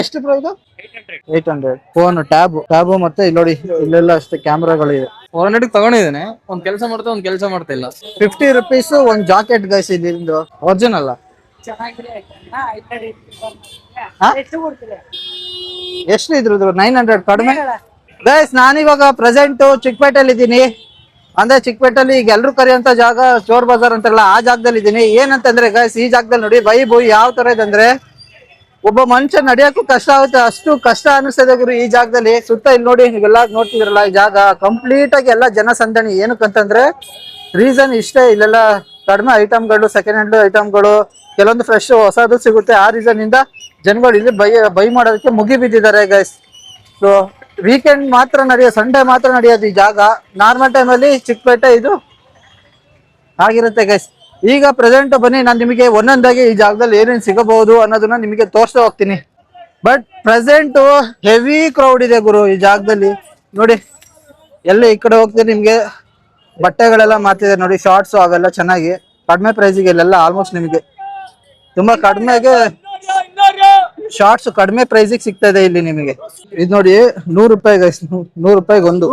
ಎಷ್ಟು ಬ್ರೋ ಇದು? 800. Phone tab ಮತ್ತೆ ಇಲ್ಲಿ ನೋಡಿ ಇಲ್ಲೆಲ್ಲ ಅಷ್ಟೇ ಕ್ಯಾಮ್ರಾಗಳಿವೆ. 400 ತಗೊಂಡಿದ್ದೇನೆ. ಒಂದ್ ಕೆಲಸ ಮಾಡ್ತಾ ಒಂದ್ ಕೆಲಸ ಮಾಡ್ತಾ ಇಲ್ಲ. 50 rupees ಒಂದ್ ಜಾಕೆಟ್ ಗೈಸ್ ಇದ್ರಿಂದ ಒರಿಜಿನಲ್. ಎಷ್ಟು ಇದ್ರದ್ದು? 900 ಕಡಿಮೆ ಗೈಸ್. ನಾನಿವಾಗ ಪ್ರೆಸೆಂಟ್ ಚಿಕ್ಕಪೇಟೆಯಲ್ಲಿ ಇದ್ದೀನಿ. ಅಂದ್ರೆ ಚಿಕ್ಕಪೇಟೆಯಲ್ಲಿ ಈಗ ಎಲ್ರು ಕರೆಯುವಂತ ಜಾಗ ಚೋರ್ ಬಜಾರ್ ಅಂತಾರಲ್ಲ, ಆ ಜಾಗದಲ್ಲಿ ಇದ್ದೀನಿ. ಏನಂತಂದ್ರೆ ಗೈಸ್, ಈ ಜಾಗದಲ್ಲಿ ನೋಡಿ ವೈಬ್ ಯಾವ ತರ ಇದೆ ಅಂದ್ರೆ, ಒಬ್ಬ ಮನುಷ್ಯ ನಡೆಯಕ್ಕೂ ಕಷ್ಟ ಆಗುತ್ತೆ, ಅಷ್ಟು ಕಷ್ಟ ಅನಿಸ್ತದೆ ಗುರು ಈ ಜಾಗದಲ್ಲಿ. ಸುತ್ತ ಇಲ್ಲಿ ನೋಡಿ, ನೀವೆಲ್ಲ ನೋಡ್ತಿದ್ರಲ್ಲ, ಈ ಜಾಗ ಕಂಪ್ಲೀಟ್ ಆಗಿ ಎಲ್ಲ ಜನಸಂದಣಿ. ಏನಕ್ಕಂತಂದ್ರೆ ರೀಸನ್ ಇಷ್ಟೇ, ಇಲ್ಲೆಲ್ಲ ಕಡಿಮೆ ಐಟಮ್ಗಳು, ಸೆಕೆಂಡ್ ಹ್ಯಾಂಡ್ ಐಟಮ್ಗಳು, ಕೆಲವೊಂದು ಫ್ರೆಶ್ ಹೊಸದು ಸಿಗುತ್ತೆ. ಆ ರೀಸನ್ ಇಂದ ಜನಗಳು ಇಲ್ಲಿ ಬೈ ಮಾಡೋದಕ್ಕೆ ಮುಗಿ ಬಿದ್ದಿದ್ದಾರೆ ಗೈಸ್. ಸೊ ವೀಕೆಂಡ್ ಮಾತ್ರ ನಡೆಯೋದು, ಸಂಡೇ ಮಾತ್ರ ನಡೆಯೋದು ಈ ಜಾಗ. ನಾರ್ಮಲ್ ಟೈಮಲ್ಲಿ ಚಿಕ್ಕಪೇಟೆ ಇದು ಆಗಿರುತ್ತೆ ಗೈಸ್. ಈಗ ಪ್ರೆಸೆಂಟ್ ಬನ್ನಿ, ನಾನು ನಿಮಗೆ ಒಂದೊಂದಾಗಿ ಈ ಜಾಗದಲ್ಲಿ ಏನೇನು ಸಿಗಬಹುದು ಅನ್ನೋದನ್ನ ನಿಮಗೆ ತೋರಿಸ್ತಾ ಹೋಗ್ತೀನಿ. ಬಟ್ ಪ್ರೆಸೆಂಟ್ ಹೆವಿ ಕ್ರೌಡ್ ಇದೆ ಗುರು ಈ ಜಾಗದಲ್ಲಿ. ನೋಡಿ ಎಲ್ಲ ಈ ಕಡೆ ಹೋಗ್ತೀನಿ, ನಿಮ್ಗೆ ಬಟ್ಟೆಗಳೆಲ್ಲ ಮಾರ್ತಿದೆ ನೋಡಿ, ಶಾರ್ಟ್ಸ್ ಅವೆಲ್ಲ ಚೆನ್ನಾಗಿ ಕಡಿಮೆ ಪ್ರೈಸಿಗೆ. ಇಲ್ಲೆಲ್ಲ ಆಲ್ಮೋಸ್ಟ್ ನಿಮಗೆ ತುಂಬಾ ಕಡಿಮೆಗೆ ಶಾರ್ಟ್ಸ್ ಕಡಿಮೆ ಪ್ರೈಸಿಗೆ ಸಿಗ್ತಾ ಇದೆ ಇಲ್ಲಿ ನಿಮಗೆ. ಇದು ನೋಡಿ 100 ರೂಪಾಯಿ ಗೈಸ್, 100 ರೂಪಾಯಿಗೆ ಒಂದು.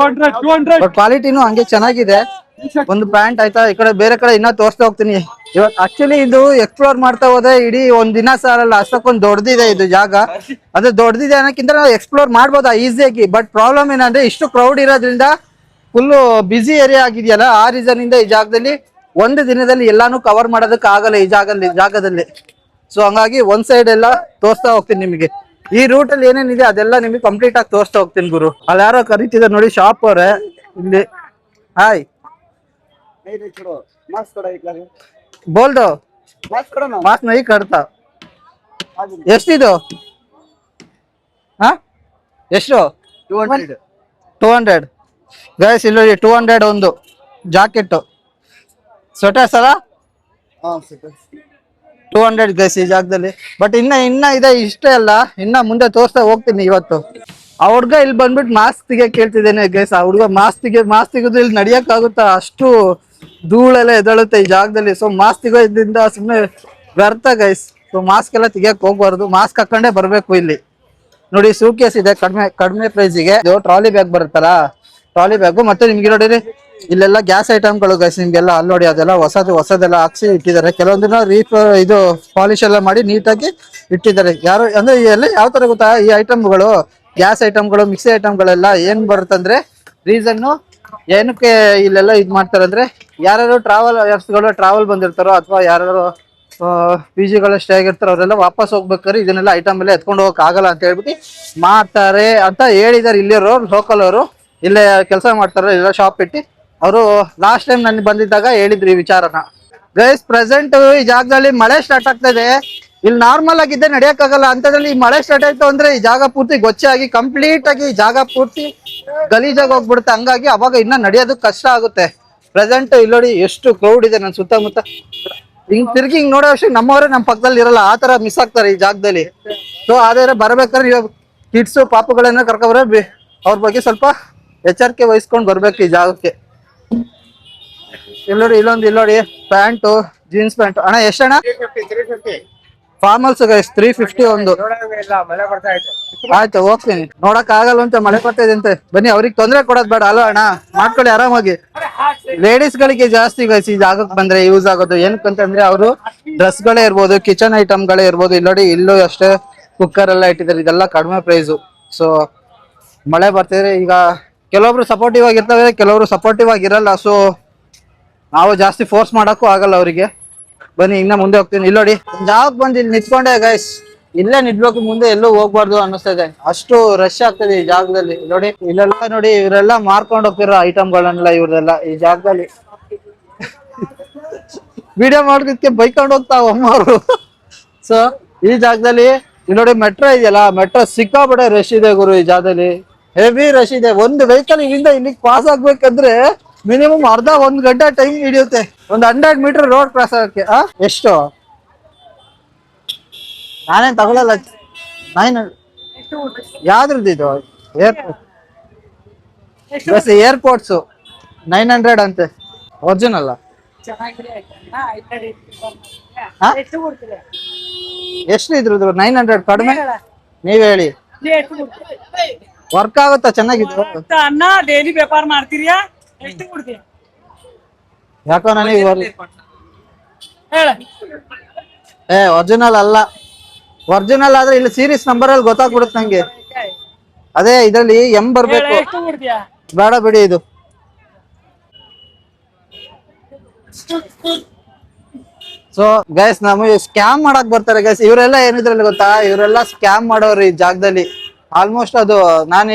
ಕ್ವಾಲಿಟಿನೂ ಹಂಗೆ ಚೆನ್ನಾಗಿದೆ. ಒಂದು ಪ್ಯಾಂಟ್ ಆಯ್ತಾ, ಈ ಕಡೆ ಬೇರೆ ಕಡೆ ಇನ್ನ ತೋರಿಸ್ತಾ ಹೋಗ್ತೀನಿ. ಇವತ್ತು ಆಕ್ಚುಲಿ ಇದು ಎಕ್ಸ್ಪ್ಲೋರ್ ಮಾಡ್ತಾ ಹೋದ್ರೆ ಇಡೀ ಒಂದ್ ದಿನ ಸಾಲಲ್ಲ, ಅಷ್ಟಕ್ಕೊಂದು ದೊಡ್ಡದಿದೆ ಇದು ಜಾಗ. ಅದು ದೊಡ್ಡದಿದೆ ಅನ್ನೋಕ್ಕಿಂತ ನಾವು ಎಕ್ಸ್ಪ್ಲೋರ್ ಮಾಡ್ಬೋದಾ ಈಸಿಯಾಗಿ. ಬಟ್ ಪ್ರಾಬ್ಲಮ್ ಏನಂದ್ರೆ ಇಷ್ಟು ಕ್ರೌಡ್ ಇರೋದ್ರಿಂದ, ಫುಲ್ ಬಿಸಿ ಏರಿಯಾ ಆಗಿದೆಯಲ್ಲ, ಆ ರೀಸನ್ ಇಂದ ಈ ಜಾಗದಲ್ಲಿ ಒಂದು ದಿನದಲ್ಲಿ ಎಲ್ಲಾನು ಕವರ್ ಮಾಡೋದಕ್ಕೆ ಆಗಲ್ಲ ಈ ಜಾಗದಲ್ಲಿ. ಸೊ ಹಂಗಾಗಿ ಒಂದ್ ಸೈಡ್ ಎಲ್ಲ ತೋರಿಸ್ತಾ ಹೋಗ್ತೀನಿ ನಿಮಗೆ. ಈ ರೂಟ್ ಅಲ್ಲಿ ಏನೇನಿದೆ ಅದೆಲ್ಲ ನಿಮಗೆ ಕಂಪ್ಲೀಟ್ ಆಗಿ ತೋರಿಸ್ತಾ ಹೋಗ್ತೀನಿ ಗುರು. ಅಲ್ಲಿ ಯಾರೋ ಕರೀತಿದ್ದಾರೆ ನೋಡಿ, ಶಾಪ್ ಅವ್ರೆ ಇಲ್ಲಿ. ಹಾಯ್ ಬೋಲ್ ದೋ ಮಾಸ್ಕ್ ನೈ ಕಡ್ತಾ. ಎಷ್ಟಿದು? ಹಾ ಎಷ್ಟು? 200 ಗೈಸ್. ಇಲ್ಲಿ 200 ಒಂದು ಜಾಕೆಟ್. ಸ್ವೆಟರ್ಸ್ ಅಲ್ಲ, 200 ಗೈಸ್ ಈ ಜಾಗದಲ್ಲಿ. ಬಟ್ ಇನ್ನ ಇದೆ, ಇಷ್ಟೇ ಅಲ್ಲ, ಇನ್ನ ಮುಂದೆ ತೋರಿಸ್ತಾ ಹೋಗ್ತೀನಿ ಇವತ್ತು. ಆ ಹುಡ್ಗ ಇಲ್ಲಿ ಬಂದ್ಬಿಟ್ಟು ಮಾಸ್ಕ್ ತೆಗಿಯಕ್ ಕೇಳ್ತಿದ್ದೇನೆ ಗೈಸ್. ಆ ಹುಡ್ಗ ಮಾಸ್ಕ್ ತೆಗೆದು ಇಲ್ಲಿ ನಡಿಯಕ್ ಆಗುತ್ತಾ? ಅಷ್ಟು ಧೂಳೆಲ್ಲ ಎದಳುತ್ತೆ ಈ ಜಾಗದಲ್ಲಿ. ಸೊ ಮಾಸ್ಕ್ ತೆಗೋದ್ರಿಂದ ಸುಮ್ಮನೆ ವ್ಯರ್ಥ ಗೈಸ್. ಸೊ ಮಾಸ್ಕ್ ಎಲ್ಲ ತೆಗಿಯಕ್ ಹೋಗ್ಬಾರ್ದು, ಮಾಸ್ಕ್ ಹಾಕೊಂಡೇ ಬರ್ಬೇಕು ಇಲ್ಲಿ. ನೋಡಿ ಸೂಕೇಸ್ ಇದೆ ಕಡಿಮೆ ಪ್ರೈಸಿಗೆ. ಇದು ಟ್ರಾಲಿ ಬ್ಯಾಗ್ ಬರುತ್ತಲ್ಲ, ಟ್ರಾಲಿ ಬ್ಯಾಗು. ಮತ್ತೆ ನಿಮ್ಗೆ ನೋಡಿರಿ ಇಲ್ಲೆಲ್ಲ ಗ್ಯಾಸ್ ಐಟಮ್ಗಳು ಗೈಸ್, ನಿಮ್ಗೆಲ್ಲ ಅಲ್ಲಿ ನೋಡಿ ಅದೆಲ್ಲ ಹೊಸದೆಲ್ಲ ಹಾಕ್ಸಿ ಇಟ್ಟಿದ್ದಾರೆ. ಕೆಲವೊಂದಿನ ಇದು ಪಾಲಿಶ್ ಎಲ್ಲ ಮಾಡಿ ನೀಟಾಗಿ ಇಟ್ಟಿದ್ದಾರೆ. ಯಾರು ಅಂದ್ರೆ ಎಲ್ಲ ಯಾವ ತರ ಗೊತ್ತಾ, ಈ ಐಟಮ್ಗಳು, ಗ್ಯಾಸ್ ಐಟಮ್ಗಳು, ಮಿಕ್ಸಿ ಐಟಮ್ಗಳೆಲ್ಲ ಏನ್ ಬರುತ್ತಂದ್ರೆ, ರೀಸನ್ನು ಏನಕ್ಕೆ ಇಲ್ಲೆಲ್ಲ ಇದ್ ಮಾಡ್ತಾರೆ ಅಂದ್ರೆ, ಯಾರು ಟ್ರಾವೆಲ್ ಬಂದಿರ್ತಾರೋ ಅಥವಾ ಯಾರು PG ಸ್ಟೇ ಆಗಿರ್ತಾರೋ ಅವರೆಲ್ಲ ವಾಪಸ್ ಹೋಗ್ಬೇಕಾದ್ರೆ ಇದನ್ನೆಲ್ಲ ಐಟಮ್ ಎಲ್ಲ ಎತ್ಕೊಂಡು ಹೋಗಕ್ ಆಗಲ್ಲ ಅಂತ ಹೇಳ್ಬಿಟ್ಟು ಮಾಡ್ತಾರೆ ಅಂತ ಹೇಳಿದಾರೆ. ಇಲ್ಲಿರೋ ಲೋಕಲ್ ಅವರು ಇಲ್ಲೇ ಕೆಲಸ ಮಾಡ್ತಾರೆ, ಇಲ್ಲ ಶಾಪ್ ಇಟ್ಟು. ಅವರು ಲಾಸ್ಟ್ ಟೈಮ್ ನನ್ಗೆ ಬಂದಿದ್ದಾಗ ಹೇಳಿದ್ರು ಈ ವಿಚಾರನ ಗೈಸ್. ಪ್ರೆಸೆಂಟ್ ಈ ಜಾಗದಲ್ಲಿ ಮಳೆ ಸ್ಟಾರ್ಟ್ ಆಗ್ತಾ ಇದೆ. ಇಲ್ಲಿ ನಾರ್ಮಲ್ ಆಗಿದ್ದೆ ನಡೆಯಕ್ಕಾಗಲ್ಲ, ಅಂತದ್ರಲ್ಲಿ ಮಳೆ ಸ್ಟಾರ್ಟ್ ಆಯ್ತು ಅಂದ್ರೆ ಈ ಜಾಗ ಪೂರ್ತಿ ಗೊಚ್ಚೆ ಆಗಿ ಕಂಪ್ಲೀಟ್ ಆಗಿ ಈ ಜಾಗ ಪೂರ್ತಿ ಗಲೀಜಾಗಿ ಹೋಗ್ಬಿಡುತ್ತೆ. ಹಂಗಾಗಿ ಅವಾಗ ಇನ್ನ ನಡೆಯೋದಕ್ಕೆ ಕಷ್ಟ ಆಗುತ್ತೆ. ಪ್ರೆಸೆಂಟ್ ಇಲ್ಲಿ ನೋಡಿ ಎಷ್ಟು ಕ್ರೌಡ್ ಇದೆ ನನ್ನ ಸುತ್ತಮುತ್ತ. ತಿರ್ಗಿ ನೋಡೋ ಅಷ್ಟೇ ನಮ್ಮವರೇ ನಮ್ಮ ಪಕ್ಕದಲ್ಲಿ ಇರಲ್ಲ, ಆ ತರ ಮಿಸ್ ಆಗ್ತಾರೆ ಈ ಜಾಗದಲ್ಲಿ. ಸೊ ಅದೇ ಬರ್ಬೇಕಾದ್ರೆ ಇವಾಗ ಕಿಡ್ಸು ಪಾಪುಗಳನ್ನ ಕರ್ಕೊಬರ, ಅವ್ರ ಬಗ್ಗೆ ಸ್ವಲ್ಪ ಎಚ್ಚರಿಕೆ ವಹಿಸ್ಕೊಂಡು ಬರ್ಬೇಕು ಈ ಜಾಗಕ್ಕೆ. ಇಲ್ಲೋಡಿ ಪ್ಯಾಂಟು, ಜೀನ್ಸ್ ಪ್ಯಾಂಟ್. ಅಣ್ಣ ಎಷ್ಟಣ್ಣ? ಫಾರ್ಮಲ್ಸ್ ಗೈಸ್ 350 ಒಂದು. ಆಯ್ತು ಹೋಗ್ತೀನಿ. ನೋಡಕ್ ಆಗಲ್ಲ ಅಂತ, ಮಳೆ ಬರ್ತಾ ಇದೆ ಅಂತೆ. ಬನ್ನಿ, ಅವ್ರಿಗೆ ತೊಂದ್ರೆ ಕೊಡೋದ್ ಬೇಡ ಅಲ್ವಾ ಅಣ್ಣ, ಮಾಡ್ಕೊಳ್ಳಿ ಆರಾಮಾಗಿ. ಲೇಡೀಸ್ ಗಳಿಗೆ ಜಾಸ್ತಿ ಗೈಸ್ ಈ ಜಾಗಕ್ಕೆ ಬಂದ್ರೆ ಯೂಸ್ ಆಗೋದು. ಏನಕ್ಕಂತಂದ್ರೆ ಅವರು ಡ್ರೆಸ್ ಗಳೇ ಇರ್ಬೋದು, ಕಿಚನ್ ಐಟಮ್ ಗಳೇ ಇರ್ಬೋದು. ಇಲ್ಲೋಡಿ ಇಲ್ಲೂ ಅಷ್ಟೇ ಕುಕ್ಕರ್ ಎಲ್ಲ ಇಟ್ಟಿದ್ದಾರೆ, ಇದೆಲ್ಲ ಕಡಿಮೆ ಪ್ರೈಸು. ಸೊ ಮಳೆ ಬರ್ತಿದ್ರೆ ಈಗ ಕೆಲವೊಬ್ರು ಸಪೋರ್ಟಿವ್ ಆಗಿರ್ತವೆ, ಕೆಲವರು ಸಪೋರ್ಟಿವ್ ಆಗಿರಲ್ಲ. ಸೊ ನಾವು ಜಾಸ್ತಿ ಫೋರ್ಸ್ ಮಾಡಕ್ಕೂ ಆಗಲ್ಲ ಅವರಿಗೆ. ಬನ್ನಿ ಇನ್ನ ಮುಂದೆ ಹೋಗ್ತೀನಿ. ಇಲ್ಲೋಡಿ ಜಾಗಕ್ಕೆ ಬಂದು ಇಲ್ಲಿ ನಿಂತ್ಕೊಂಡೆ ಗೈಸ್, ಇಲ್ಲೇ ನಿಡ್ಬೇಕು, ಮುಂದೆ ಎಲ್ಲೂ ಹೋಗ್ಬಾರ್ದು ಅನ್ನಿಸ್ತಾ ಇದೆ. ಅಷ್ಟು ರಶ್ ಆಗ್ತದೆ ಈ ಜಾಗದಲ್ಲಿ. ನೋಡಿ ಇಲ್ಲೆಲ್ಲ ನೋಡಿ, ಇವರೆಲ್ಲ ಮಾರ್ಕೊಂಡು ಹೋಗ್ತಿರೋ ಐಟಮ್ಗಳನ್ನೆಲ್ಲ ಇವ್ರೆಲ್ಲ ಈ ಜಾಗದಲ್ಲಿ ವಿಡಿಯೋ ಮಾಡೋದಕ್ಕೆ ಬೈಕೊಂಡು ಹೋಗ್ತಾವ ಅಮ್ಮವರು. ಸೊ ಈ ಜಾಗದಲ್ಲಿ ನೋಡಿ ಮೆಟ್ರೋ ಇದೆಯಲ್ಲ, ಮೆಟ್ರೋ ಸಿಕ್ಕಾಪಟ್ಟೆ ರಶ್ ಇದೆ ಗುರು ಈ ಜಾಗದಲ್ಲಿ. ಹೆವಿ ರಶ್ ಇದೆ. ಒಂದು ವೆಹಿಕಲ್ ಇಲ್ಲಿಂದ ಇಲ್ಲಿಗೆ ಪಾಸ್ ಆಗ್ಬೇಕಂದ್ರೆ ಮಿನಿಮಮ್ ಅರ್ಧ 1 ಗಂಟೆ ಟೈಮ್ ಹಿಡಿಯುತ್ತೆ. ಒಂದು 100 ಮೀಟರ್ ರೋಡ್ ಕ್ರಾಸ್ ಆಗಕ್ಕೆ. ಎಷ್ಟು? ನಾನೇನ್ ತಗೊಳಲ್ಲ. 900 ಯಾವ್ದ್ರದ್ದು ಇದು? ಏರ್ಪೋರ್ಟ್ ಏರ್ಪೋರ್ಟ್ಸ್ 900 ಅಂತೆ, ಒರಿಜಿನಲ್. ಎಷ್ಟು ಇದ್ರದ್ದು? 900 ಕಡಿಮೆ. ನೀವ್ ಹೇಳಿ. ವರ್ಕ್ ಆಗುತ್ತಾ ಚೆನ್ನಾಗಿತ್ತು? ಅನ್ನ ಡೈಲಿ ವ್ಯಾಪಾರ ಮಾಡ್ತೀರಿಯಾ? ಎಷ್ಟು ಕೊಡ್ತೀಯ? ಯಾಕೋ ನನಗೆ ಹೇಳ. ಒರಿಜಿನಲ್ ಅಲ್ಲ. ಒರಿಜಿನಲ್ ಆದ್ರೆ ಇಲ್ಲಿ ಸೀರೀಸ್ ನಂಬರ್ ಅಲ್ಲಿ ಗೊತ್ತಾಗ್ಬಿಡುತ್ತೆ ನಂಗೆ. ಅದೇ ಇದ್ರಲ್ಲಿ ಬರ್ಬೇಕು. ಎಷ್ಟು ಕೊಡ್ತೀಯ? ಬೇಡ ಬಿಡಿ ಇದು. ಸೊ ಗೈಸ್ ನಮಗೆ ಸ್ಕ್ಯಾಮ್ ಮಾಡಕ್ ಬರ್ತಾರೆ ಗೈಸ್. ಇವರೆಲ್ಲ ಏನಿದ್ರಲ್ಲಿ ಗೊತ್ತಾ, ಇವರೆಲ್ಲ ಸ್ಕ್ಯಾಮ್ ಮಾಡೋರು ಈ ಜಾಗದಲ್ಲಿ. ಆಲ್ಮೋಸ್ಟ್ ಅದು ನಾನು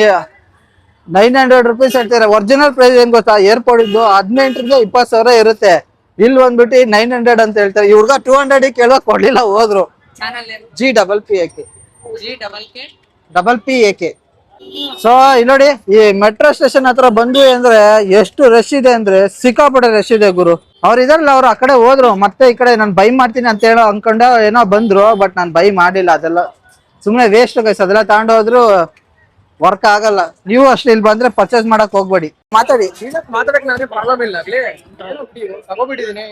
900 ರುಪೀಸ್ ಹೇಳ್ತಾರೆ. ಒರಿಜಿನಲ್ ಪ್ರೈಸ್ ಏನ್ ಗೊತ್ತಾ, ಏರ್ಪೋರ್ಟ್ ಇದ್ದು 18 ರಿಂದ 20 ಸಾವಿರ ಇರುತ್ತೆ. ಇಲ್ಲಿ ಬಂದ್ಬಿಟ್ಟು 900 ಅಂತ ಹೇಳ್ತಾರೆ. ಈ ಹುಡ್ಗ 200 ಕೇಳೋ ಕೊಡ್ಲಿಲ್ಲ, ಹೋದ್ರು. GPPAK. ಸೊ ಇಲ್ಲಿ ನೋಡಿ, ಈ ಮೆಟ್ರೋ ಸ್ಟೇಷನ್ ಹತ್ರ ಬಂದ್ವಿ ಅಂದ್ರೆ ಎಷ್ಟು ರಶ್ ಇದೆ ಅಂದ್ರೆ ಸಿಕ್ಕಾಪಟ್ಟೆ ರಶ್ ಇದೆ ಗುರು. ಅವ್ರು ಇದಾರಲ್ಲ, ಅವ್ರು ಆ ಕಡೆ ಹೋದ್ರು. ಮತ್ತೆ ಈ ಕಡೆ ನಾನು ಬೈ ಮಾಡ್ತೀನಿ ಅಂತ ಹೇಳೋ ಅನ್ಕೊಂಡ ಏನೋ ಬಂದ್ರು. ಬಟ್ ನಾನು ಬೈ ಮಾಡಿಲ್ಲ. ಅದೆಲ್ಲ ಸುಮ್ನೆ ವೇಸ್ಟ್ ಗೈಸ್. ಅದೆಲ್ಲ ತಗೊಂಡೋದ್ರು ವರ್ಕ್ ಆಗಲ್ಲ. ನೀವು ಅಷ್ಟೇ ಇಲ್ಲಿ ಬಂದ್ರೆ ಪರ್ಚೇಸ್ ಮಾಡಕ್ ಹೋಗ್ಬೇಡಿ. ಮಾತಾಡಿ. ಮಾತಾಡಕ್ ನನಗೆ ಪ್ರಾಬ್ಲಮ್ ಇಲ್ಲ. ತಗೋಬಿಟ್ಟಿದೀನಿ,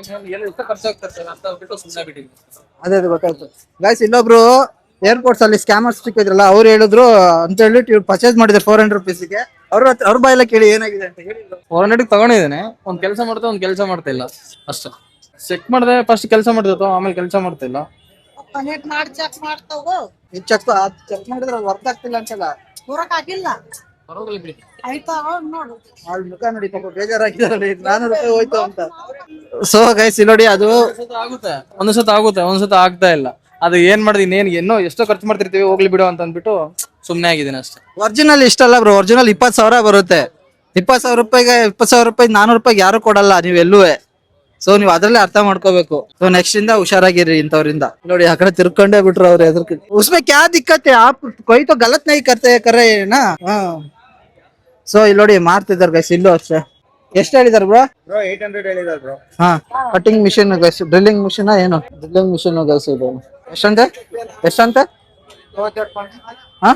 ಎಷ್ಟು ಖರ್ಚಾಗ್ತದೆ ಅಂತ ಬಿಟ್ಟು ಸುಮ್ಮನೆ ಬಿಟ್ಟಿದ್ದೀನಿ. ಅದೇ ಗೊತ್ತಾಯ್ತು ಗೈಸ್. ಇಲ್ಲೊಬ್ರು ಏರ್ಪೋರ್ಟ್ಸ್ ಅಲ್ಲಿ ಸ್ಕ್ಯಾಮರ್ಸ್ ಸಿಕ್ಕಿದ್ರಲ್ಲ, ಅವ್ರು ಹೇಳಿದ್ರು ಅಂತ ಹೇಳಿಟ್ಟು ಇವ್ರು ಪರ್ಚೇಸ್ ಮಾಡಿದ್ರು 400 ರುಪೀಸ್ಗೆ. ಅವ್ರ ಬಾಯೆಲ್ಲ ಕೇಳಿ ಏನಾಗಿದೆ ಅಂತ ಹೇಳಿ 400 ತಗೊಂಡಿದ್ದೇನೆ. ಒಂದ್ ಕೆಲಸ ಮಾಡ್ತಾ ಒಂದ್ ಕೆಲಸ ಮಾಡ್ತಾ ಇಲ್ಲ ಅಷ್ಟೇ. ಚೆಕ್ ಮಾಡಿದೆ, ಫಸ್ಟ್ ಕೆಲಸ ಮಾಡ್ತಿತ್ತು, ಆಮೇಲೆ ಕೆಲಸ ಮಾಡ್ತಾ ಇಲ್ಲ. ಚೆಕ್ ಮಾಡ್ತಾವ. ಚೆಕ್ ಮಾಡಿದ್ರೆ ವರ್ಕ್ ಆಗ್ತಿಲ್ಲ ಅಂತಲ್ಲ. ಆಗಿಲ್ಲ. ಪರವಾಗಿಲ್ಲ ಬಿಡಿ. ಆಯ್ತಾ ನೋಡು. ಅವ್ಳ ಮುಖ ನೋಡಿ, ಪಾಪ ಬೇಜಾರಾಗಿದ್ದಾರೆ. 400 ರೂಪಾಯಿ ಹೋಯ್ತು ಅಂತ. ಸೊ ಗೈಸ್ ಇಲ್ಲಿ ನೋಡಿ, ಅದು ಆಗುತ್ತೆ, ಒಂದ್ಸತ ಆಗ್ತಾ ಇಲ್ಲ. ಅದು ಏನ್ ಮಾಡಿದೀನಿ, ಏನೋ ಎಷ್ಟೋ ಖರ್ಚು ಮಾಡ್ತಿರ್ತೀವಿ, ಹೋಗ್ಲಿ ಬಿಡು ಅಂತ ಅಂದ್ಬಿಟ್ಟು ಸುಮ್ನೆ ಆಗಿದ್ದೀನಿ ಅಷ್ಟೇ. Original ಇಷ್ಟಲ್ಲ bro. ಒರಿಜಿನಲ್ 20 ಸಾವಿರ ಬರುತ್ತೆ. 20 ಸಾವಿರ ರೂಪಾಯಿಗೆ 400 ರೂಪಾಯಿಗೆ ಯಾರು ಕೊಡಲ್ಲ ನೀವೆಲ್ಲೂ. ಸೊ ನೀವು ಅದ್ರಲ್ಲೇ ಅರ್ಥ ಮಾಡ್ಕೋಬೇಕು. ಸೊ ನೆಕ್ಸ್ಟ್ ಇಂದ ಹುಷಾರಾಗಿರಿ ಇಂಥವ್ರಿಂದ. ನೋಡಿ ಆ ಕಡೆ ತಿರ್ಕೊಂಡೇ ಬಿಟ್ರು ಅವ್ರು. ಎದ್ರ ಉಸ್ಮೆ ಕ್ಯಾ ದಿಕ್ಕತ್ತೆ, ಆಪ್ ಕೊಯ್ ತೋ ಗಲತ್ ನೈ ಕರೆ ನಾ. ಸೊ ಇಲ್ಲಿ ನೋಡಿ ಮಾರ್ತಿದಾರೆ ಗೈಸ್. ಇಲ್ಲೂ ಅಷ್ಟೇ. ಎಷ್ಟು ಹೇಳಿದಾರೆ ಬ್ರೋ? 800 ಹೇಳಿದಾರೆ ಬ್ರೋ. ಹಾ, cutting machine guys. Drilling machine ಏನು? ಡ್ರಿಲ್ಲಿಂಗ್ ಮಿಷಿನ್ ಗೈಸ್ ಇದು. ಎಷ್ಟಂತೆ? ಹಾ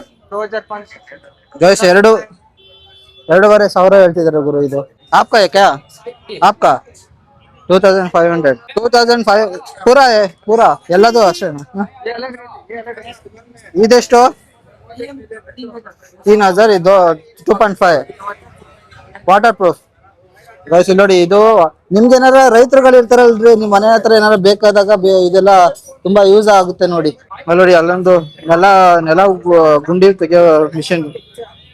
ಗೈಸ್, 2.5 ಸಾವಿರ ಹೇಳ್ತಿದಾರೆ ಗುರು. ಇದು ಆಪ್ಕಾ ಕ್ಯಾ? ಆಪ್ಕಾ 2500. 2005 ಪೂರಾ ಎಲ್ಲದು ಅಷ್ಟೇ. ಇದೆಷ್ಟು? 3000. ಇದು 2.5 ವಾಟರ್ ಪ್ರೂಫ್ ಗೈಸ್. ಇಲ್ಲಿ ನೋಡಿ, ಇದು ನಿಮ್ಗೆ ಏನಾರ ರೈತರುಗಳು ಇರ್ತಾರಲ್ರಿ, ನಿಮ್ ಮನೆ ಹತ್ರ ಏನಾರ ಬೇಕಾದಾಗ ಇದೆಲ್ಲ ತುಂಬಾ ಯೂಸ್ ಆಗುತ್ತೆ ನೋಡಿ. ಅಲ್ಲಿ ನೋಡಿ, ಅಲ್ಲೊಂದು ನೆಲ ಗುಂಡಿ ತೆಗಿಯೋ ಮಿಷಿನ್,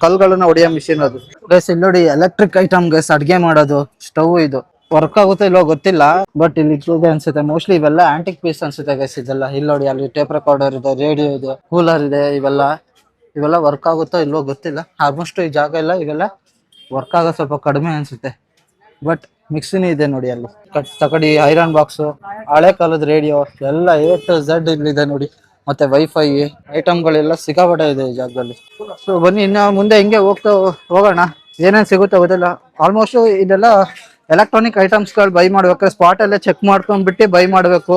ಕಲ್ಗಳನ್ನ ಹೊಡಿಯೋ ಮಿಷಿನ್ ಅದು ಗೈಸ್. ಇಲ್ಲಿ ನೋಡಿ, ಎಲೆಕ್ಟ್ರಿಕ್ ಐಟಮ್ ಗೈಸ್. ಅಡ್ಗೆ ಮಾಡೋದು ಸ್ಟವ್. ಇದು ವರ್ಕ್ ಆಗುತ್ತೆ ಇಲ್ಲೋ ಗೊತ್ತಿಲ್ಲ, ಬಟ್ ಇಲ್ಲಿ ಇದೆ ಅನ್ಸುತ್ತೆ. ಮೋಸ್ಟ್ಲಿ ಇವೆಲ್ಲ ಆಂಟಿಕ್ ಪೀಸ್ ಅನ್ಸುತ್ತೆ ಗೈಸ್ ಇದೆಲ್ಲ. ಇಲ್ಲಿ ನೋಡಿ, ಅಲ್ಲಿ ಟೇಪ್ ರೆಕಾರ್ಡರ್ ಇದೆ, ರೇಡಿಯೋ ಇದೆ, ಕೂಲರ್ ಇದೆ. ಇವೆಲ್ಲ ವರ್ಕ್ ಆಗುತ್ತೋ ಇಲ್ವೋ ಗೊತ್ತಿಲ್ಲ. ಆಲ್ಮೋಸ್ಟ್ ಈ ಜಾಗ ಎಲ್ಲ ಇವೆಲ್ಲ ವರ್ಕ್ ಆಗೋ ಸ್ವಲ್ಪ ಕಡಿಮೆ ಅನ್ಸುತ್ತೆ. ಬಟ್ ಮಿಕ್ಸಿನಿ ಇದೆ ನೋಡಿ ಅಲ್ಲಿ. ತಕಡಿ, ಐರನ್ ಬಾಕ್ಸ್, ಹಳೆ ಕಾಲದ ರೇಡಿಯೋ ಎಲ್ಲ A to Z ಇಲ್ಲಿದೆ ನೋಡಿ. ಮತ್ತೆ ವೈಫೈ ಐಟಮ್ಗಳೆಲ್ಲ ಸಿಕ್ಕಾಪಟ್ಟೆ ಇದೆ ಈ ಜಾಗದಲ್ಲಿ. ಸೊ ಬನ್ನಿ ಇನ್ನು ಮುಂದೆ ಹಿಂಗೆ ಹೋಗೋಣ. ಏನೇನ್ ಸಿಗುತ್ತೆ ಗೊತ್ತಿಲ್ಲ. ಆಲ್ಮೋಸ್ಟ್ ಇದೆಲ್ಲ ಎಲೆಕ್ಟ್ರಾನಿಕ್ ಐಟಮ್ಸ್ಗಳು ಬೈ ಮಾಡ್ಬೇಕಾದ್ರೆ ಸ್ಪಾಟ್ ಅಲ್ಲೇ ಚೆಕ್ ಮಾಡ್ಕೊಂಡ್ಬಿಟ್ಟು ಬೈ ಮಾಡ್ಬೇಕು.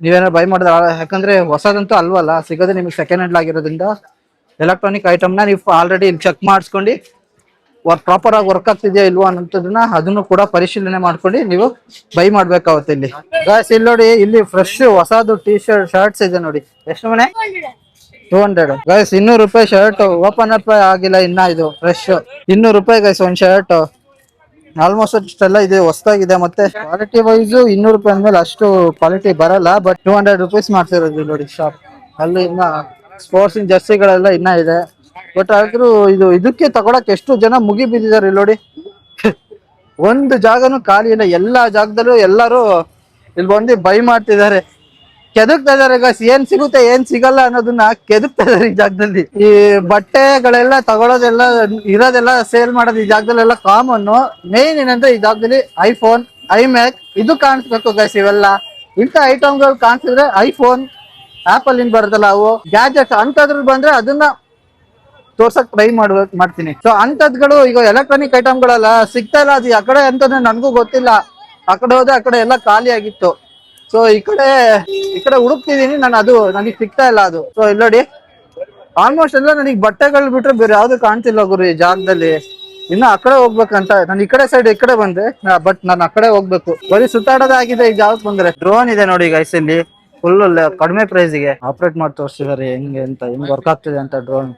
ನೀವೇನಾರು ಬೈ ಮಾಡಿದ್ರೆ, ಯಾಕಂದ್ರೆ ಹೊಸದಂತೂ ಅಲ್ವಲ್ಲ ಸಿಗೋದು ನಿಮಗೆ, ಸೆಕೆಂಡ್ ಹ್ಯಾಂಡ್ ಆಗಿರೋದ್ರಿಂದ ಎಲೆಕ್ಟ್ರಾನಿಕ್ ಐಟಮ್ನ ನೀವು ಆಲ್ರೆಡಿ ಚೆಕ್ ಮಾಡಿಸ್ಕೊಂಡು ಪ್ರಾಪರ್ ಆಗಿ ವರ್ಕ್ ಆಗ್ತಿದ್ಯಾ ಇಲ್ವಾ ಅನ್ನೋದನ್ನ ಅದನ್ನು ಕೂಡ ಪರಿಶೀಲನೆ ಮಾಡ್ಕೊಂಡು ನೀವು ಬೈ ಮಾಡ್ಬೇಕಾಗುತ್ತೆ. ಇಲ್ಲಿ ಗಾಯ್ಸ್ ಇಲ್ಲಿ ನೋಡಿ, ಇಲ್ಲಿ ಫ್ರೆಶ್ ಹೊಸದು ಶರ್ಟ್ಸ್ ಇದೆ ನೋಡಿ. ಎಷ್ಟು ಮನೆ? 200 ಗೈಸ್. 200 ರೂಪಾಯಿ ಶರ್ಟ್. ಓಪನ್ ಅಪ್ ಆಗಿಲ್ಲ ಇನ್ನ. ಇದು ಫ್ರೆಶ್ 200 ರೂಪಾಯಿ ಗೈಸ್ ಒಂದ್ ಶರ್ಟ್. ಆಲ್ಮೋಸ್ಟ್ ಅಷ್ಟೆಲ್ಲ ಇದೆ, ಹೊಸದಾಗಿದೆ. ಮತ್ತೆ ಕ್ವಾಲಿಟಿ ವೈಸ್ 200 ರೂಪಾಯಿ ಅಂದ್ಮೇಲೆ ಅಷ್ಟು ಕ್ವಾಲಿಟಿ ಬರಲ್ಲ. ಬಟ್ 200 ರುಪೀಸ್ ಮಾಡ್ತಿರೋದು ನೋಡಿ ಶಾಪ್ ಅಲ್ಲಿ. ಇನ್ನ ಸ್ಪೋರ್ಟ್ಸ್ ಜರ್ಸಿಗಳೆಲ್ಲ ಇನ್ನ ಇದೆ. ಬಟ್ ಆದ್ರೂ ಇದಕ್ಕೆ ತಗೊಳಕ್ ಎಷ್ಟು ಜನ ಮುಗಿ ಬಿದ್ದಿದ್ದಾರೆ ಇಲ್ಲಿ ನೋಡಿ. ಒಂದು ಜಾಗನೂ ಖಾಲಿ ಇಲ್ಲ. ಎಲ್ಲಾ ಜಾಗದಲ್ಲೂ ಎಲ್ಲರೂ ಇಲ್ಲಿ ಬಂದು ಬೈ ಮಾಡ್ತಿದ್ದಾರೆ. ಕೆದಕ್ತಾ ಇದಾರೆ ಗೈಸ್. ಏನ್ ಸಿಗುತ್ತೆ ಏನ್ ಸಿಗಲ್ಲ ಅನ್ನೋದನ್ನ ಕೆದಕ್ತಾ ಇದಾರೆ ಈ ಜಾಗದಲ್ಲಿ. ಈ ಬಟ್ಟೆಗಳೆಲ್ಲ ತಗೊಳೋದೆಲ್ಲ ಇರೋದೆಲ್ಲ ಸೇಲ್ ಮಾಡೋದು ಈ ಜಾಗದಲ್ಲೆಲ್ಲ ಕಾಮನ್. ಮೇನ್ ಏನಂದ್ರೆ ಈ ಜಾಗದಲ್ಲಿ ಐಫೋನ್, ಐಮ್ಯಾಕ್ ಇದು ಕಾಣಿಸ್ಬೇಕು ಗೈಸ್. ಇವೆಲ್ಲ ಇಂಥ ಐಟಮ್ಗಳು ಕಾಣಿಸಿದ್ರೆ ಐಫೋನ್, ಆಪಲ್ ಇಂದ ಬರುತ್ತಲ್ಲ ಅವು ಗ್ಯಾಜೆಟ್ಸ್ ಅಂತದ್ರಲ್ಲಿ ಬಂದ್ರೆ ಅದನ್ನ ತೋರ್ಸಕ್ ಟ್ರೈ ಮಾಡ್ತೀನಿ. ಸೊ ಅಂತದ್ಗಳು ಈಗ ಎಲೆಕ್ಟ್ರಾನಿಕ್ ಐಟಮ್ಗಳೆಲ್ಲ ಸಿಗ್ತಾ ಇಲ್ಲ. ಅದು ಆ ಕಡೆ ಅಂತಂದ್ರೆ ನನ್ಗೂ ಗೊತ್ತಿಲ್ಲ. ಆ ಕಡೆ ಹೋದ್ರೆ ಆ ಕಡೆ ಎಲ್ಲ ಖಾಲಿ ಆಗಿತ್ತು. ಸೊ ಈ ಕಡೆ ಹುಡುಕ್ತಿದೀನಿ ನಾನು, ಅದು ನನಗೆ ಸಿಗ್ತಾ ಇಲ್ಲ ಅದು. ಸೊ ಇಲ್ಲಿ ನೋಡಿ, ಆಲ್ಮೋಸ್ಟ್ ಎಲ್ಲ ನನಗೆ ಬಟ್ಟೆಗಳು ಬಿಟ್ರೆ ಬೇರೆ ಯಾವ್ದು ಕಾಣ್ತಿಲ್ಲ ಗುರು ಈ ಜಾಗದಲ್ಲಿ. ಇನ್ನು ಆ ಕಡೆ ಹೋಗ್ಬೇಕಂತ ನಾನು ಈ ಕಡೆ ಸೈಡ್ ಈ ಕಡೆ ಬಂದೆ. ಬಟ್ ನಾನು ಆ ಕಡೆ ಹೋಗ್ಬೇಕು. ಬರೀ ಸುತ್ತಾಡೋದಾಗಿದೆ ಈ ಜಾಗಕ್ಕೆ ಬಂದ್ರೆ. ಡ್ರೋನ್ ಇದೆ ನೋಡಿ ಗೈಸ್ ಇಲ್ಲಿ. ಫುಲ್ ಕಡಿಮೆ ಪ್ರೈಸ್ಗೆ ಆಪರೇಟ್ ಮಾಡಿ ತೋರಿಸಿದಾರೆ ಹೆಂಗೆ ಅಂತ ಹೆಂಗ್ ವರ್ಕ್ ಆಗ್ತಿದೆ ಅಂತ ಡ್ರೋನ್.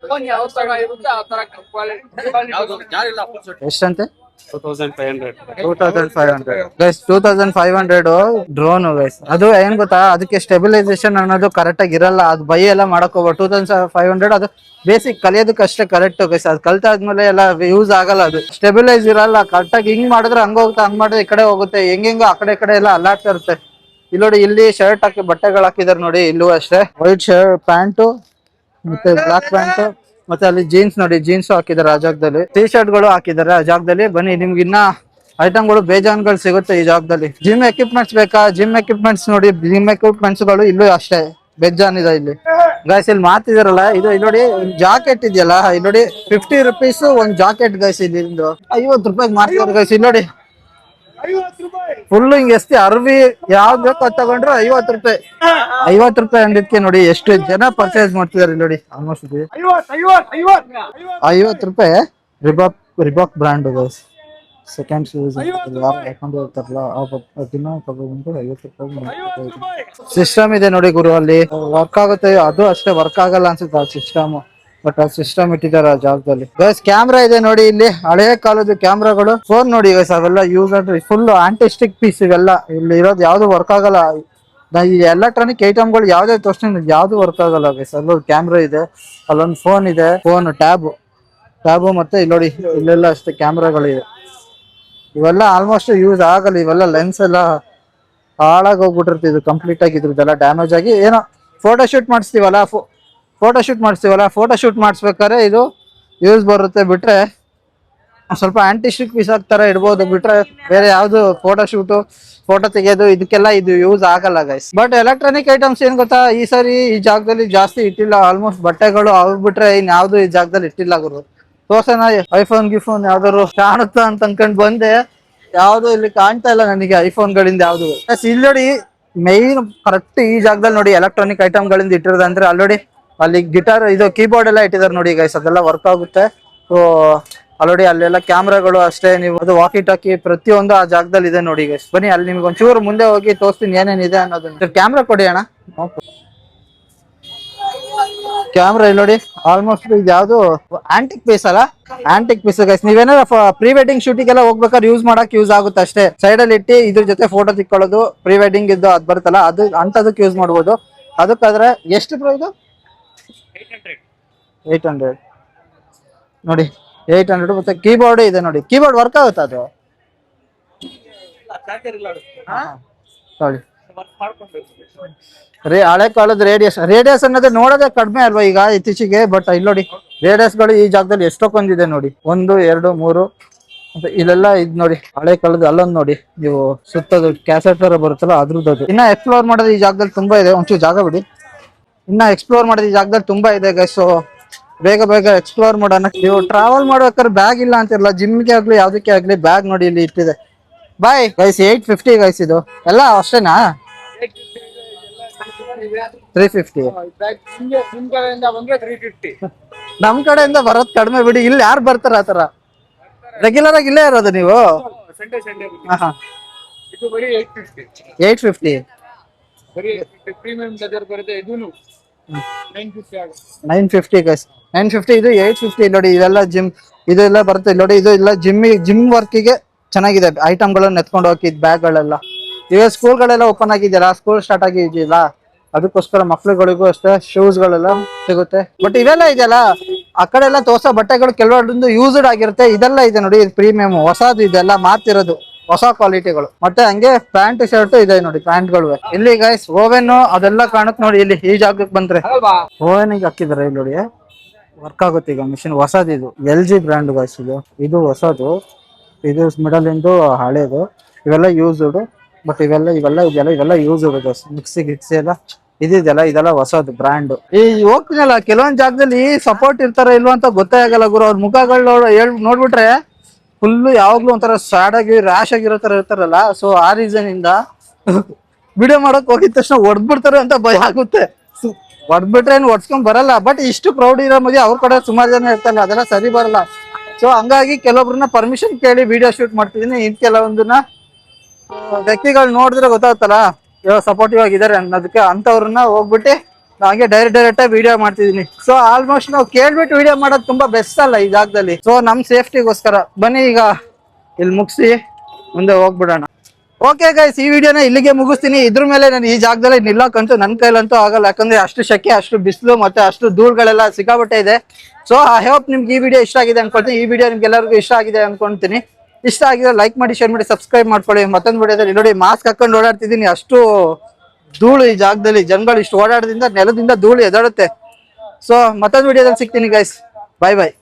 ಎಷ್ಟಂತೆ? 2500 drone guys. ಅದು ಏನ್ ಗೊತ್ತಾ, ಅದಕ್ಕೆ ಸ್ಟೆಬಿಲೈಸೇಷನ್ ಅನ್ನೋದು ಕರೆಕ್ಟ್ ಆಗಿ ಇರಲ್ಲ. ಅದು ಬೈ ಎಲ್ಲ ಮಾಡಕ್ ಹೋಗ್ಬೋದು. 2500 ಅದು ಬೇಸಿಕ್ ಕಲಿಯೋದಕ್ಕೆ ಅಷ್ಟೇ ಕರೆಕ್ಟ್ ಗೈಸ್. ಅದು ಕಲ್ತಾದ್ಮೇಲೆ ಎಲ್ಲ ಯೂಸ್ ಆಗಲ್ಲ. ಅದು ಸ್ಟೆಬಿಲೈಸ್ ಇರಲ್ಲ. ಕರೆಕ್ಟ್ ಆಗಿ ಹಿಂಗ್ ಮಾಡಿದ್ರೆ ಹಂಗ ಹೋಗುತ್ತೆ, ಹಂಗ್ ಮಾಡಿದ್ರೆ ಈ ಕಡೆ ಹೋಗುತ್ತೆ, ಹೆಂಗ ಆ ಕಡೆ ಎಲ್ಲ ಅಲ್ಲಾಡ್ತಾ ಇರುತ್ತೆ. ಇಲ್ಲಿ ನೋಡಿ, ಇಲ್ಲಿ ಶರ್ಟ್ ಹಾಕಿ ಬಟ್ಟೆಗಳು ಹಾಕಿದಾರೆ ನೋಡಿ. ಇಲ್ಲೂ ಅಷ್ಟೇ ವೈಟ್ ಶರ್ಟ್ ಪ್ಯಾಂಟು ಮತ್ತೆ ಬ್ಲಾಕ್ ಪ್ಯಾಂಟ್, ಮತ್ತೆ ಅಲ್ಲಿ ಜೀನ್ಸ್ ನೋಡಿ, ಜೀನ್ಸ್ ಹಾಕಿದ್ದಾರೆ ಆ ಜಾಗದಲ್ಲಿ. ಟಿ ಶರ್ಟ್ ಗಳು ಹಾಕಿದ್ದಾರೆ ಆ ಜಾಗದಲ್ಲಿ. ಬನ್ನಿ, ನಿಮ್ಗೆ ಇನ್ನ ಐಟಮ್ಗಳು ಬೇಜಾನ್ಗಳು ಸಿಗುತ್ತೆ ಈ ಜಾಗದಲ್ಲಿ. ಜಿಮ್ ಎಕ್ವಿಪ್ಮೆಂಟ್ಸ್ ಬೇಕಾ? ಜಿಮ್ ಎಕ್ವಿಪ್ಮೆಂಟ್ಸ್ ನೋಡಿ, ಜಿಮ್ ಎಕ್ವಿಪ್ಮೆಂಟ್ಸ್ ಗಳು ಇಲ್ಲೂ ಅಷ್ಟೇ ಬೇಜಾನ್ ಇದೆ ಇಲ್ಲಿ ಗೈಸ್. ಇಲ್ಲಿ ಮಾತಿದಾರಲ್ಲ, ಇದು ಇಲ್ಲಿ ನೋಡಿ ಜಾಕೆಟ್ ಇದೆಯಲ್ಲ, ಇಲ್ಲಿ ನೋಡಿ 50 rupees ಒಂದ್ ಜಾಕೆಟ್ ಗೈಸ್. ಇಲ್ಲಿಂದು 50 ರೂಪಾಯಿಗೆ ಮಾರ್ತಿದ್ದಾರೆ ಗೈಸ್. ಇಲ್ಲಿ ನೋಡಿ ಫುಲ್ ಹಿಂಗ್ ಎಸ್ತಿ ಅರ್ವಿ ಯಾವ್ದು ಬೇಕೋ ಅದ್ ತಗೊಂಡ್ರೆ 50 ರೂಪಾಯಿ. 50 ರೂಪಾಯಿ ಅಂಗಡಿಗೆ ನೋಡಿ ಎಷ್ಟು ಜನ ಪರ್ಚೇಸ್ ಮಾಡ್ತಿದಾರೆ. ಇಲ್ಲಿ ನೋಡಿ ಆಲ್ಮೋಸ್ಟ್ 50 ರೂಪಾಯಿ. Reebok brand guys. Second shoes ಹಾಕೊಂಡು ಹೋಗ್ತಾರಲ್ಲ ದಿನ ತಗೊಂಡು 50 ರೂಪಾಯಿ. ಸಿಸ್ಟಮ್ ಇದೆ ನೋಡಿ ಗುರು, ಅಲ್ಲಿ ವರ್ಕ್ ಆಗುತ್ತೆ. ಅದು ಅಷ್ಟೇ ವರ್ಕ್ ಆಗಲ್ಲ ಅನ್ಸುತ್ತೆ ಆ ಸಿಸ್ಟಮ್, ಬಟ್ ಆ ಸಿಸ್ಟಮ್ ಇಟ್ಟಿದ್ದಾರೆ ಆ ಜಾಗದಲ್ಲಿ ಗೈಸ್. ಕ್ಯಾಮ್ರಾ ಇದೆ ನೋಡಿ, ಇಲ್ಲಿ ಹಳೆ ಕಾಲದ ಕ್ಯಾಮ್ರಾಗಳು. ಫೋನ್ ನೋಡಿ ಗೈಸ್, ಅವೆಲ್ಲ ಯೂಸ್ ಅಂದ್ರೆ ಫುಲ್ ಆಂಟಿಸ್ಟಿಕ್ ಪೀಸ್ ಇವೆಲ್ಲ. ಇಲ್ಲಿ ಇರೋದು ಯಾವ್ದು ವರ್ಕ್ ಆಗಲ್ಲ. ಈ ಎಲೆಕ್ಟ್ರಾನಿಕ್ ಐಟಮ್ಗಳು ಯಾವ್ದೇ ತೋರಿಸ್ತೀನಿ ಯಾವ್ದು ವರ್ಕ್ ಆಗಲ್ಲ ಗೈಸ್. ಅಲ್ಲೊಂದು ಕ್ಯಾಮ್ರಾ ಇದೆ, ಅಲ್ಲೊಂದು ಫೋನ್ ಇದೆ, ಫೋನ್ ಟ್ಯಾಬು ಮತ್ತೆ ಇಲ್ಲಿ ನೋಡಿ ಇಲ್ಲೆಲ್ಲ ಅಷ್ಟೇ ಕ್ಯಾಮ್ರಾಗಳಿದೆ. ಇವೆಲ್ಲ ಆಲ್ಮೋಸ್ಟ್ ಯೂಸ್ ಆಗಲ್ಲ. ಇವೆಲ್ಲ ಲೆನ್ಸ್ ಎಲ್ಲ ಹಾಳಾಗಿ ಹೋಗ್ಬಿಟ್ಟಿರ್ತಿ. ಇದು ಕಂಪ್ಲೀಟ್ ಆಗಿ ಇದ್ರದ್ದೆಲ್ಲ ಡ್ಯಾಮೇಜ್ ಆಗಿ. ಏನೋ ಫೋಟೋ ಶೂಟ್ ಮಾಡಿಸ್ತೀವಲ್ಲ ಫೋಟೋ ಶೂಟ್ ಮಾಡಿಸ್ಬೇಕಾದ್ರೆ ಇದು ಯೂಸ್ ಬರುತ್ತೆ. ಬಿಟ್ರೆ ಸ್ವಲ್ಪ ಆಂಟಿಸ್ಟಿಕ್ ಪೀಸ್ ತರ ಇಡ್ಬೋದು. ಬಿಟ್ರೆ ಬೇರೆ ಯಾವ್ದು ಫೋಟೋ ತೆಗೆಯೋದು ಇದಕ್ಕೆಲ್ಲ ಇದು ಯೂಸ್ ಆಗಲ್ಲ ಗೈಸ್. ಬಟ್ ಎಲೆಕ್ಟ್ರಾನಿಕ್ ಐಟಮ್ಸ್ ಏನ್ ಗೊತ್ತಾ, ಈ ಸರಿ ಈ ಜಾಗದಲ್ಲಿ ಜಾಸ್ತಿ ಇಟ್ಟಿಲ್ಲ. ಆಲ್ಮೋಸ್ಟ್ ಬಟ್ಟೆಗಳು ಅವ್ ಬಿಟ್ರೆ ಇನ್ ಯಾವ್ದು ಈ ಜಾಗದಲ್ಲಿ ಇಟ್ಟಿಲ್ಲ ಗುರು. ತೋರ್ಸೋಣ ಐಫೋನ್ ಗಿಫೋನ್ ಯಾವ್ದಾದ್ರು ಕಾಣುತ್ತಾ ಅಂತ ಅನ್ಕೊಂಡ್ ಬಂದೆ. ಯಾವ್ದು ಇಲ್ಲಿ ಕಾಣ್ತಾ ಇಲ್ಲ ನನಗೆ ಐಫೋನ್ ಗಳಿಂದ ಯಾವ್ದು. ಇಲ್ಲಿ ನೋಡಿ ಮೈನ್ ಕರೆಕ್ಟ್ ಈ ಜಾಗದಲ್ಲಿ ನೋಡಿ ಎಲೆಕ್ಟ್ರಾನಿಕ್ ಐಟಮ್ ಗಳಿಂದ ಇಟ್ಟಿರೋದಂದ್ರೆ ಅಲ್ಲಿ ಅಲ್ಲಿ ಗಿಟಾರ್ ಇದು ಕೀಬೋರ್ಡ್ ಎಲ್ಲ ಇಟ್ಟಿದ್ದಾರೆ ನೋಡಿ ಗೈಸ್. ಅದೆಲ್ಲ ವರ್ಕ್ ಆಗುತ್ತೆ. ಸೊ ಅಲ್ಲೋಡಿ ಅಲ್ಲೆಲ್ಲ ಕ್ಯಾಮ್ರಾಗಳು ಅಷ್ಟೇ. ನೀವು ಅದು ವಾಕಿ ಟಾಕಿ ಪ್ರತಿಯೊಂದು ಆ ಜಾಗದಲ್ಲಿ ಇದೆ ನೋಡಿ ಗೈಸ್. ಬನ್ನಿ ಅಲ್ಲಿ ನಿಮ್ಗೆ ಒಂಚೂರು ಮುಂದೆ ಹೋಗಿ ತೋರಿಸ್ತೀನಿ ಏನೇನಿದೆ ಅನ್ನೋದನ್ನ. ಕ್ಯಾಮ್ರಾ ಕೊಡಿ ಅಣ್ಣ. ಕ್ಯಾಮ್ರಾ ಇಲ್ಲಿ ನೋಡಿ ಆಲ್ಮೋಸ್ಟ್ ಇದು ಯಾವ್ದು ಆಂಟಿಕ್ ಪೀಸ್ ಅಲ್ಲ, ಆಂಟಿಕ್ ಪೀಸ್ ಗೈಸ್. ನೀವೇನಾರ ಪ್ರೀ ವೆಡ್ಡಿಂಗ್ ಶೂಟಿಂಗ್ ಹೋಗ್ಬೇಕಾದ್ರೆ ಯೂಸ್ ಆಗುತ್ತೆ ಅಷ್ಟೇ. ಸೈಡ್ ಅಲ್ಲಿ ಇಟ್ಟು ಇದ್ರ ಜೊತೆ ಫೋಟೋ ತಿಕ್ಕೊಳ್ಳೋದು, ಪ್ರೀ ವೆಡ್ಡಿಂಗ್ ಇದ್ದು ಅದ್ ಬರುತ್ತಲ್ಲ ಅದು ಅಂತದಕ್ಕೆ ಯೂಸ್ ಮಾಡ್ಬೋದು. ಅದಕ್ಕಾದ್ರೆ ಎಷ್ಟು ಪ್ರೈಸ್? 800 ನೋಡಿ, 800. ಮತ್ತೆ ಕೀಬೋರ್ಡ್ ಇದೆ ನೋಡಿ, ಕೀಬೋರ್ಡ್ ವರ್ಕ್ ಆಗುತ್ತೆ ಅದು. ಹಳೆ ಕಾಲದ ರೇಡಿಯಸ್ ಅನ್ನೋದು ನೋಡೋದೇ ಕಡಿಮೆ ಅಲ್ವಾ ಈಗ ಇತ್ತೀಚೆಗೆ. ಬಟ್ ಇಲ್ಲಿ ನೋಡಿ ರೇಡಿಯಸ್ ಗಳು ಈ ಜಾಗದಲ್ಲಿ ಎಷ್ಟೊಂದಿದೆ ನೋಡಿ. 1 2 3 ಮತ್ತೆ ಇಲ್ಲೆಲ್ಲ ಇದ್ ನೋಡಿ ಹಳೆ ಕಾಲದ. ಅಲ್ಲೊಂದ್ ನೋಡಿ ನೀವು ಸುತ್ತದು ಕ್ಯಾಸೆಟ್ ತರ ಬರುತ್ತಲ್ಲ ಅದ್ರದ್ದು. ಅದು ಇನ್ನ ಎಕ್ಸ್ಪ್ಲೋರ್ ಮಾಡೋದು ಈ ಜಾಗದಲ್ಲಿ ತುಂಬಾ ಇದೆ. ಒಂಚೂರು ಜಾಗ ಬಿಡಿ. ಇನ್ನ ಎಕ್ಸ್ಪ್ಲೋರ್ ಮಾಡೋದು ಈ ಜಾಗದಲ್ಲಿ ತುಂಬಾ ಇದೆ ಗೈಸ್. ಬೇಗ ಎಕ್ಸ್ಪ್ಲೋರ್ ಮಾಡೋಣ. ನೀವು ಟ್ರಾವೆಲ್ ಮಾಡ್ಬೇಕಾದ್ರೆ ಬ್ಯಾಗ್ ಇಲ್ಲ ಅಂತಿರಲ್ಲ, ಜಿಮ್ಗೆ ಆಗ್ಲಿ ಯಾವ್ದಕ್ಕೆ ಆಗ್ಲಿ ಬ್ಯಾಗ್ ನೋಡಿ ಇಲ್ಲಿ ಇಟ್ಟಿದೆ. Bye guys. 850 ಗೈಸ್. ಇದು ಎಲ್ಲ ಅಷ್ಟೇನಾ? 350. ನಮ್ ಕಡೆಯಿಂದ ಬರೋದ್ ಕಡಿಮೆ ಬಿಡಿ. ಇಲ್ಲಿ ಯಾರು ಬರ್ತಾರ ಆತರ? ರೆಗ್ಯುಲರ್ ಆಗಿ ಇಲ್ಲೇ ಇರೋದು ನೀವು? 850. 950 ಗೈಸ್. 950. ಇದು 850 ನೋಡಿ. ಇದೆಲ್ಲ ಜಿಮ್ ಇದೆಲ್ಲ ಬರುತ್ತೆ ನೋಡಿ. ಇದು ಇಲ್ಲ ಜಿಮ್ ವರ್ಕಿಗೆ ಚೆನ್ನಾಗಿದೆ. ಐಟಮ್ಗಳನ್ನ ಎತ್ಕೊಂಡು ಹೋಗಿ ಬ್ಯಾಗ್ ಗಳೆಲ್ಲ. ಇವಾಗ ಸ್ಕೂಲ್ಗಳೆಲ್ಲ ಓಪನ್ ಆಗಿದೆಯಲ್ಲ, ಸ್ಕೂಲ್ ಸ್ಟಾರ್ಟ್ ಆಗಿದೆಯಲ್ಲ, ಅದಕ್ಕೋಸ್ಕರ ಮಕ್ಳುಗಳಿಗೂ ಅಷ್ಟೇ ಶೂಸ್ ಗಳೆಲ್ಲ ಸಿಗುತ್ತೆ. ಬಟ್ ಇವೆಲ್ಲ ಇದೆಯಲ್ಲ ಆ ಕಡೆ ಎಲ್ಲ ತೋರ್ಸೋ ಬಟ್ಟೆಗಳು ಕೆಲವೊಂದು ಯೂಸ್ಡ್ ಆಗಿರುತ್ತೆ. ಇದೆಲ್ಲ ಇದೆ ನೋಡಿ, ಇದು ಪ್ರೀಮಿಯಂ ಹೊಸದು. ಇದೆಲ್ಲ ಮಾರ್ತಿರೋದು ಹೊಸ ಕ್ವಾಲಿಟಿಗಳು. ಮತ್ತೆ ಹಂಗೆ ಪ್ಯಾಂಟ್ ಶರ್ಟ್ ಇದೆ ನೋಡಿ, ಪ್ಯಾಂಟ್ಗಳು. ಇಲ್ಲಿ ಗೈಸ್ ಓವೆನ್ ಅದೆಲ್ಲ ಕಾಣುತ್ತೆ ನೋಡಿ. ಇಲ್ಲಿ ಈ ಜಾಗಕ್ಕೆ ಬಂದ್ರೆ ಓವೆನ್ ಹಾಕಿದಾರೆ ಇಲ್ಲಿ ನೋಡಿ. ವರ್ಕ್ ಆಗುತ್ತೆ ಈಗ ಮಿಷಿನ್. ಹೊಸದು ಇದು LG ಬ್ರ್ಯಾಂಡ್ ಗೈಸ್. ಇದು ಹೊಸದು, ಇದು ಮಿಡಲ್ ಇಂದು ಹಳೇದು. ಇವೆಲ್ಲ ಯೂಸ್ಡ್. ಬಟ್ ಇವೆಲ್ಲ ಯೂಸ್ಡ್ ಗೈಸ್. ಮಿಕ್ಸಿ ಎಲ್ಲ ಇದೆಲ್ಲ ಹೊಸದು ಬ್ರ್ಯಾಂಡ್. ಈ ಹೋಗ್ತೀನಲ್ಲ ಕೆಲವೊಂದ್ ಜಾಗದಲ್ಲಿ ಸಪೋರ್ಟ್ ಇರ್ತಾರ ಇಲ್ವಾ ಅಂತ ಗೊತ್ತೇ ಆಗಲ್ಲ ಗುರು. ಅವ್ರ ಮುಖಗಳು ನೋಡ್ಬಿಟ್ರೆ ಫುಲ್ ಯಾವಾಗ್ಲೂ ಒಂಥರ ಸ್ಯಾಡ್ ಆಗಿ ರ್ಯಾಶ್ ಆಗಿರೋ ತರ ಇರ್ತಾರಲ್ಲ. ಸೊ ಆ ರೀಸನ್ ಇಂದ ವಿಡಿಯೋ ಮಾಡಕ್ ಹೋಗಿದ ತಕ್ಷಣ ಹೊಡ್ಬಿಡ್ತಾರೆ ಅಂತ ಭಯ ಆಗುತ್ತೆ. ಹೊಡ್ಬಿಟ್ರೆ ಏನ್ ಹೊಡ್ಸ್ಕೊಂಡ್ ಬರಲ್ಲ. ಬಟ್ ಇಷ್ಟು ಕ್ರೌಡ್ ಇರೋ ಮಧ್ಯೆ ಅವ್ರ ಕಡೆ ಸುಮಾರು ಜನ ಇರ್ತಾರಲ್ಲ, ಅದೆಲ್ಲ ಸರಿ ಬರಲ್ಲ. ಸೊ ಹಂಗಾಗಿ ಕೆಲವೊಬ್ರನ್ನ ಪರ್ಮಿಷನ್ ಕೇಳಿ ವಿಡಿಯೋ ಶೂಟ್ ಮಾಡ್ತಿದೀನಿ. ಇನ್ ಕೆಲವೊಂದನ್ನ ವ್ಯಕ್ತಿಗಳು ನೋಡಿದ್ರೆ ಗೊತ್ತಾಗ್ತಲ್ಲ ಇವಾಗ ಸಪೋರ್ಟಿವ್ ಆಗಿದ್ದಾರೆ ಅನ್ನೋದಕ್ಕೆ ಅಂತವ್ರನ್ನ ಹೋಗ್ಬಿಟ್ಟು ಹಾಗೆ ಡೈರೆಕ್ಟ್ ವಿಡಿಯೋ ಮಾಡ್ತಿದೀನಿ. ಸೊ ಆಲ್ಮೋಸ್ಟ್ ನಾವು ಕೇಳ್ಬಿಟ್ಟು ವಿಡಿಯೋ ಮಾಡೋದು ತುಂಬಾ ಬೆಸ್ಟ್ ಅಲ್ಲ ಈ ಜಾಗದಲ್ಲಿ. ಸೊ ನಮ್ ಸೇಫ್ಟಿಗೋಸ್ಕರ ಬನ್ನಿ ಈಗ ಇಲ್ಲಿ ಮುಗಿಸಿ ಮುಂದೆ ಹೋಗ್ಬಿಡೋಣ. ಓಕೆ ಗೈಸ್, ಈ ವಿಡಿಯೋನ ಇಲ್ಲಿಗೆ ಮುಗಿಸ್ತೀನಿ. ಇದ್ರ ಮೇಲೆ ನಾನು ಈ ಜಾಗದಲ್ಲಿ ನಿಲ್ಲಕ್ಕಂತೂ ನನ್ನ ಕೈಲಂತೂ ಆಗಲ್ಲ, ಯಾಕಂದ್ರೆ ಅಷ್ಟು ಶೆಕೆ, ಅಷ್ಟು ಬಿಸಿಲು ಮತ್ತೆ ಅಷ್ಟು ಧೂಳುಗಳೆಲ್ಲ ಸಿಕ್ಕಾಬಟ್ಟೆ ಇದೆ. ಸೊ ಐ ಹೋಪ್ ನಿಮ್ಗೆ ಈ ವಿಡಿಯೋ ಇಷ್ಟ ಆಗಿದೆ ಅನ್ಕೊಳ್ತೀನಿ. ಈ ವಿಡಿಯೋ ನಿಮ್ಗೆ ಎಲ್ಲರಿಗೂ ಇಷ್ಟ ಆಗಿದೆ ಅನ್ಕೊಂತೀನಿ. ಇಷ್ಟ ಆಗಿದ್ರೆ ಲೈಕ್ ಮಾಡಿ, ಶೇರ್ ಮಾಡಿ, ಸಬ್ಸ್ಕ್ರೈಬ್ ಮಾಡ್ಕೊಳ್ಳಿ. ಮತ್ತೊಂದು ವಿಡಿಯೋದಲ್ಲಿ ನೋಡಿ ಮಾಸ್ಕ್ ಹಾಕೊಂಡು ಓಡಾಡ್ತಿದ್ದೀನಿ, ಅಷ್ಟು ಧೂಳು ಈ ಜಾಗದಲ್ಲಿ. ಜನಗಳು ಇಷ್ಟು ಓಡಾಡೋದ್ರಿಂದ ನೆಲದಿಂದ ಧೂಳು ಎದಾಡುತ್ತೆ. ಸೊ ಮತ್ತೊಂದು ವಿಡಿಯೋದಲ್ಲಿ ಸಿಗ್ತೀನಿ ಗೈಸ್. ಬಾಯ್ ಬಾಯ್.